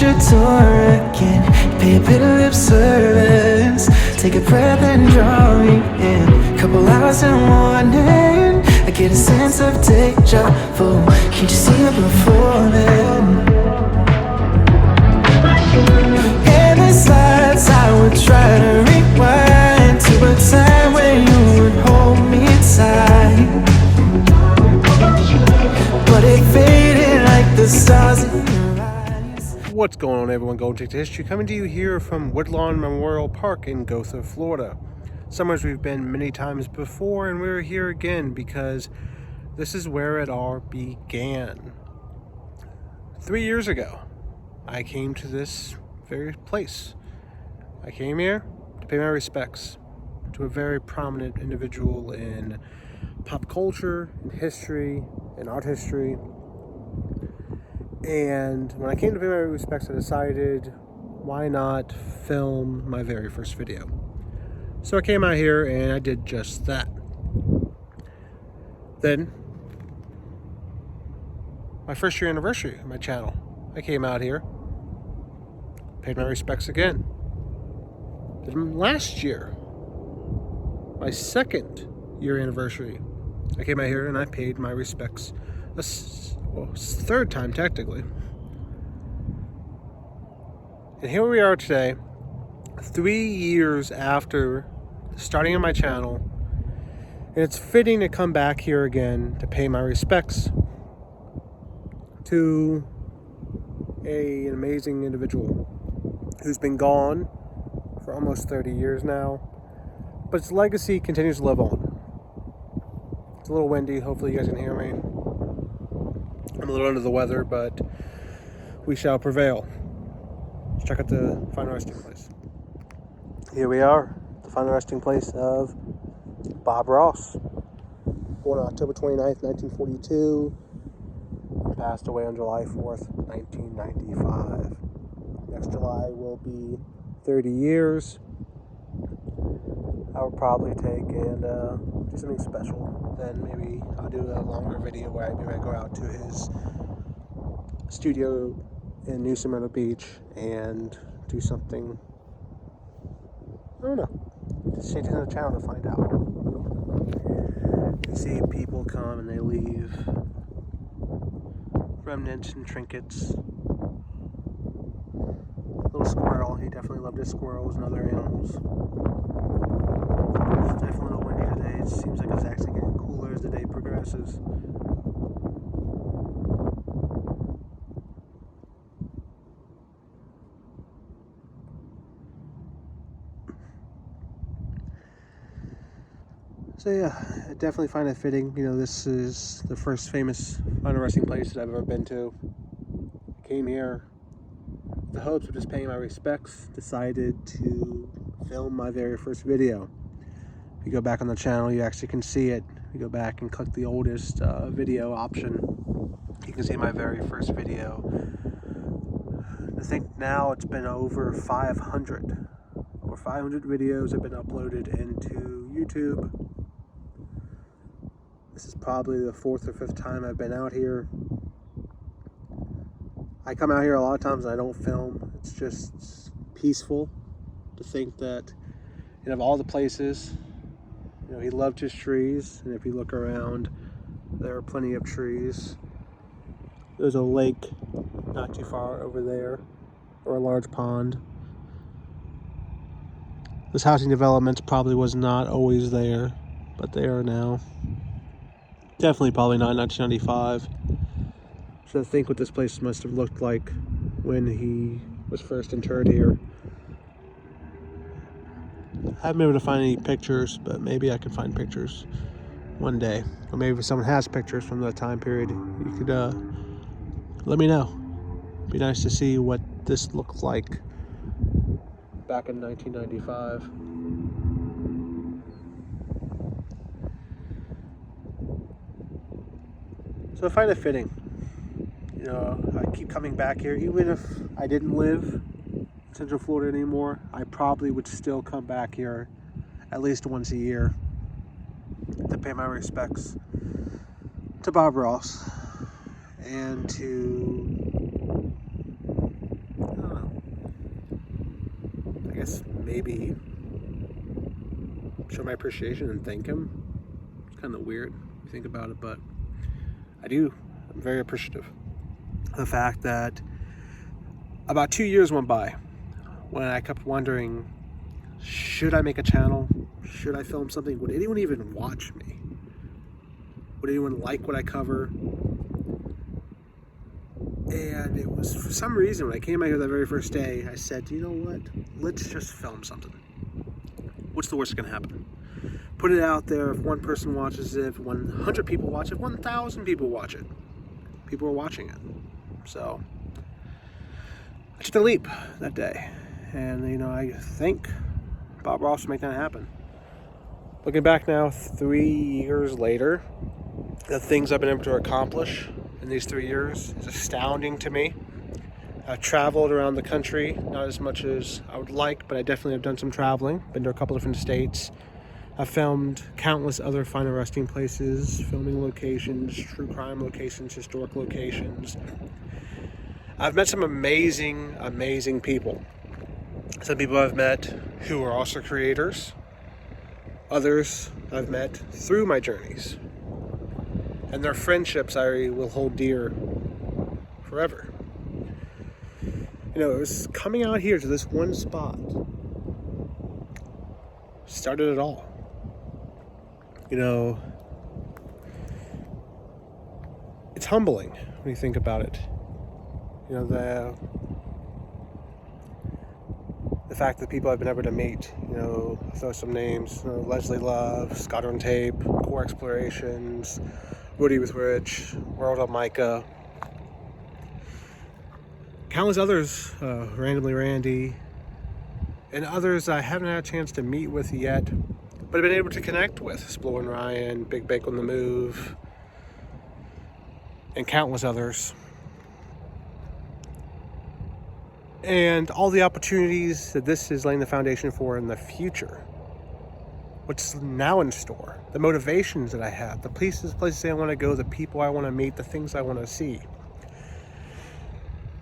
your door again. Pay a bit of lip service. Take a breath and draw me in. Couple hours in morning, I get a sense of deja vu. Can't you see it before then? Endless lights, I would try to rewind to a time when you would hold me tight, but it faded like the stars in your eyes. What's going on, everyone? Golden Ticket to History coming to you here from Woodlawn Memorial Park in Gotha, Florida. Somewhere we've been many times before, and we're here again because this is where it all began. 3 years ago, I came to this very place. I came here to pay my respects to a very prominent individual in pop culture, in history, in art history. And when I came to pay my respects, I decided, why not film my very first video? So I came out here and I did just that. Then, my first year anniversary of my channel, I came out here, paid my respects again. Then last year, my second year anniversary, I came out here and I paid my respects third time technically. And here we are today, 3 years after the starting of my channel, and it's fitting to come back here again to pay my respects to an amazing individual who's been gone for almost 30 years now, but his legacy continues to live on. It's a little windy, hopefully you guys can hear me. I'm a little under the weather, but we shall prevail. Let's check out the final resting place. Here we are, the final resting place of Bob Ross. Born on October 29th, 1942. Passed away on July 4th, 1995. Next July will be 30 years. I will probably take and do something special. Then maybe I'll do a longer video where maybe I go out to his studio in New Smyrna Beach and do something. I don't know. Just stay tuned to the channel to find out. You see people come and they leave remnants and trinkets. Little squirrel. He definitely loved his squirrels and other animals. It's definitely a little windy today. It seems like it's actually getting cooler as the day progresses. So yeah, I definitely find it fitting. You know, this is the first famous final resting place that I've ever been to. Came here with the hopes of just paying my respects. Decided to film my very first video. If you go back on the channel, you actually can see it. If you go back and click the oldest video option, you can see my very first video. I think now it's been over 500. Over 500 videos have been uploaded into YouTube. This is probably the 4th or 5th time I've been out here. I come out here a lot of times and I don't film. It's just peaceful to think that, you know, of all the places, you know, he loved his trees. And if you look around, there are plenty of trees. There's a lake not too far over there, or a large pond. This housing development probably was not always there, but they are now. Definitely probably not in 1995. So think what this place must have looked like when he was first interred here. I haven't been able to find any pictures, but maybe I can find pictures one day. Or maybe if someone has pictures from that time period, you could let me know. It'd be nice to see what this looked like back in 1995. So I find it fitting. You know, I keep coming back here. Even if I didn't live in Central Florida anymore, I probably would still come back here at least once a year to pay my respects to Bob Ross and to maybe show my appreciation and thank him. It's kind of weird if you think about it, but I do. I'm very appreciative of the fact that about 2 years went by when I kept wondering, should I make a channel? Should I film something? Would anyone even watch me? Would anyone like what I cover? And it was, for some reason, when I came out here that very first day, I said, you know what? Let's just film something. What's the worst that's gonna happen? Put it out there. If one person watches it, if 100 people watch it, 1,000 people watch it. People are watching it. So I took the leap that day. And, you know, I thank Bob Ross for making that happen. Looking back now, 3 years later, the things I've been able to accomplish in these 3 years is astounding to me. I've traveled around the country, not as much as I would like, but I definitely have done some traveling. Been to a couple different states. I've filmed countless other fine and resting places, filming locations, true crime locations, historic locations. I've met some amazing, amazing people. Some people I've met who are also creators. Others I've met through my journeys. And their friendships I will hold dear forever. You know, it was coming out here to this one spot started it all. You know, it's humbling when you think about it. You know, the fact that people I've been able to meet, you know, I'll throw some names, you know, Leslie Love, Scott on Tape, Core Explorations, Woody with Rich, World on Micah, countless others, Randomly Randy, and others I haven't had a chance to meet with yet, but I've been able to connect with. Splo and Ryan, Big Bake on the Move, and countless others. And all the opportunities that this is laying the foundation for in the future. What's now in store, the motivations that I have, the places I want to go, the people I want to meet, the things I want to see.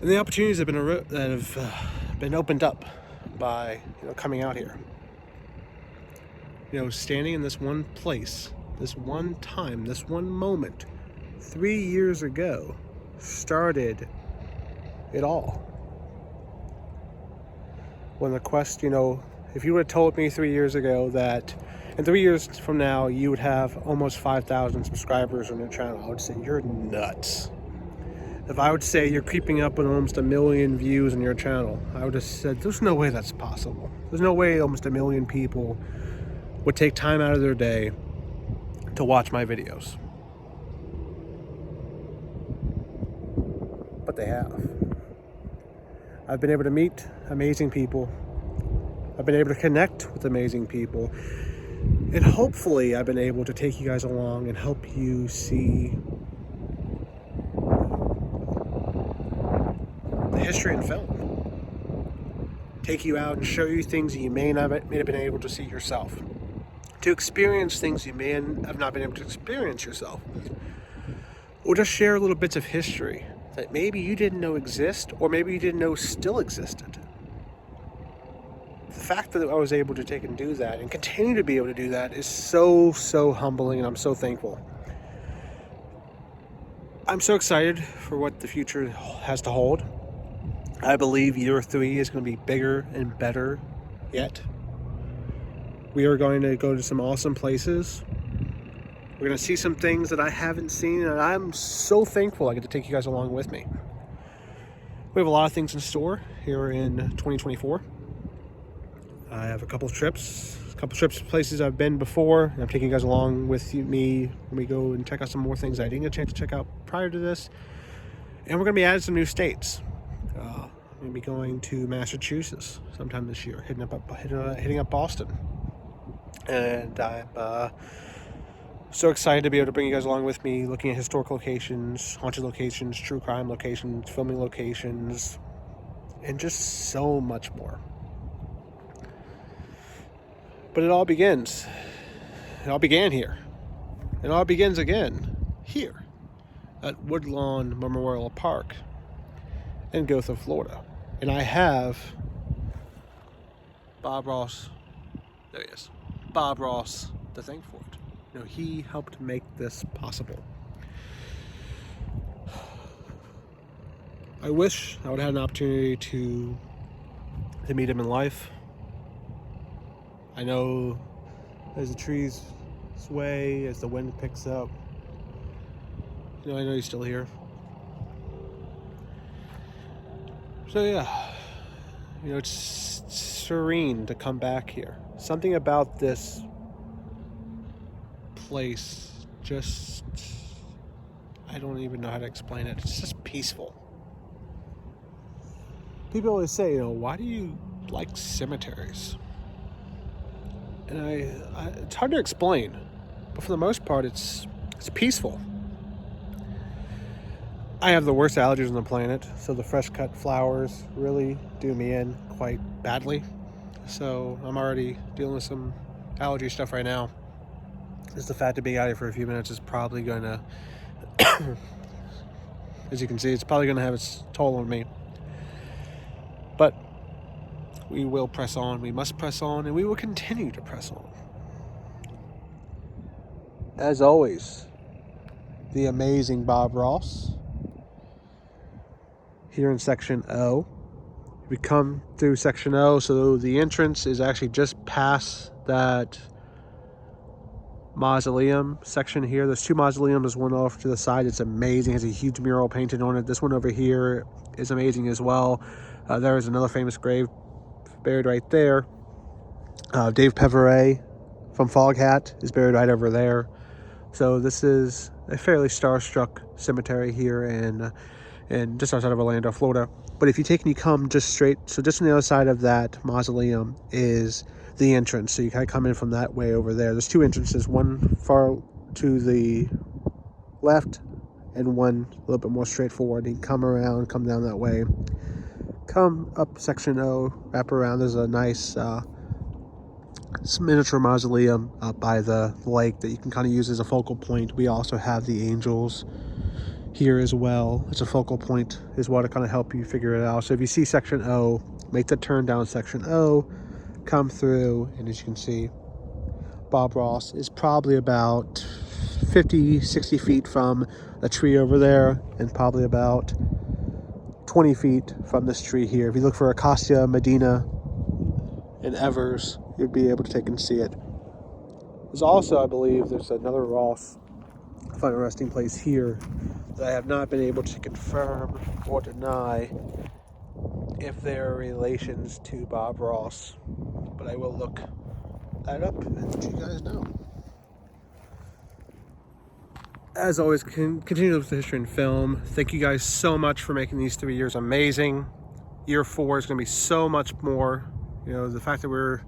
And the opportunities that have been opened up by, you know, coming out here. You know, standing in this one place, this one time, this one moment, 3 years ago, started it all. When the quest, you know, if you would have told me 3 years ago that in 3 years from now you would have almost 5,000 subscribers on your channel, I would say you're nuts. If I would say you're creeping up on almost 1 million views on your channel, I would have said there's no way that's possible. There's no way almost 1 million people would take time out of their day to watch my videos. But they have. I've been able to meet amazing people. I've been able to connect with amazing people. And hopefully I've been able to take you guys along and help you see the history in film. Take you out and show you things that you may have been able to see yourself. To experience things you may have not been able to experience yourself. Or just share little bits of history that maybe you didn't know exist, or maybe you didn't know still existed. The fact that I was able to take and do that and continue to be able to do that is so, so humbling, and I'm so thankful. I'm so excited for what the future has to hold. I believe year 3 is going to be bigger and better yet. We are going to go to some awesome places. We're going to see some things that I haven't seen, and I'm so thankful I get to take you guys along with me. We have a lot of things in store here in 2024. I have a couple trips to places I've been before, and I'm taking you guys along with me when we go and check out some more things I didn't get a chance to check out prior to this. And we're going to be adding some new states. I'm going to be going to Massachusetts sometime this year, hitting up Boston. And I'm so excited to be able to bring you guys along with me, looking at historic locations, haunted locations, true crime locations, filming locations, and just so much more. But it all began here. It all begins again here at Woodlawn Memorial Park in Gotha, Florida. And I have Bob Ross, there he is. Bob Ross to thank for it. You know, he helped make this possible. I wish I would have had an opportunity to meet him in life. I know as the trees sway, as the wind picks up, you know, I know he's still here. So yeah, you know, it's serene to come back here. Something about this place just, I don't even know how to explain it. It's just peaceful. People always say, you know, why do you like cemeteries? And it's hard to explain, but for the most part, it's peaceful. I have the worst allergies on the planet, so the fresh cut flowers really do me in quite badly. So I'm already dealing with some allergy stuff right now. Just the fact of being out here for a few minutes is probably going to, as you can see, it's probably going to have its toll on me. But we will press on, we must press on, and we will continue to press on. As always, the amazing Bob Ross here in Section O. We come through Section O, so the entrance is actually just past that mausoleum section here. There's two mausoleums, one off to the side. It's amazing. It has a huge mural painted on it. This one over here is amazing as well. There is another famous grave buried right there. Dave Peveray from Foghat is buried right over there. So this is a fairly starstruck cemetery here in just outside of Orlando, Florida. But if you take and you come just straight, so just on the other side of that mausoleum is the entrance. So you kind of come in from that way over there. There's two entrances, one far to the left and one a little bit more straightforward. You can come around, come down that way, come up Section O, wrap around. There's a nice miniature mausoleum up by the lake that you can kind of use as a focal point. We also have the angels here as well. It's a focal point as well to kind of help you figure it out. So if you see Section O, make the turn down Section O, come through, and as you can see, Bob Ross is probably about 50-60 feet from a tree over there, and probably about 20 feet from this tree here. If you look for Acacia Medina in Evers, you'd be able to take and see it. There's also, I believe, there's another Ross final resting place here that I have not been able to confirm or deny if there are relations to Bob Ross, but I will look that up and let you guys know. As always, continue with the history and film. Thank you guys so much for making these 3 years amazing. Year 4 is going to be so much more. You know, the fact that we're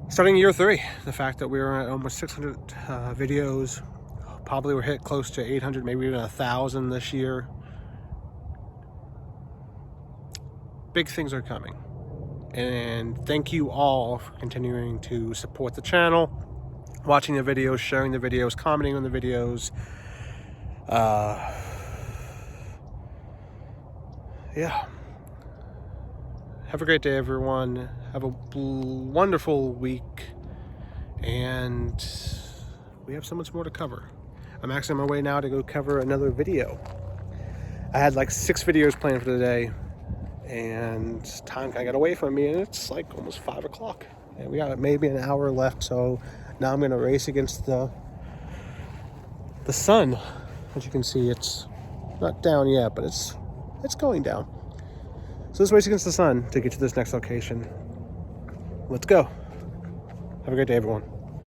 starting year 3, the fact that we're at almost 600 videos, probably we're hit close to 800, maybe even 1,000 this year. Big things are coming. And thank you all for continuing to support the channel, watching the videos, sharing the videos, commenting on the videos. Yeah. Have a great day, everyone. Have a wonderful week. And we have so much more to cover. I'm actually on my way now to go cover another video. I had like 6 videos planned for the day, and time kind of got away from me, and it's like almost 5 o'clock. And we got maybe an hour left, so now I'm going to race against the sun. As you can see, it's not down yet, but it's going down. So let's race against the sun to get to this next location. Let's go. Have a great day, everyone.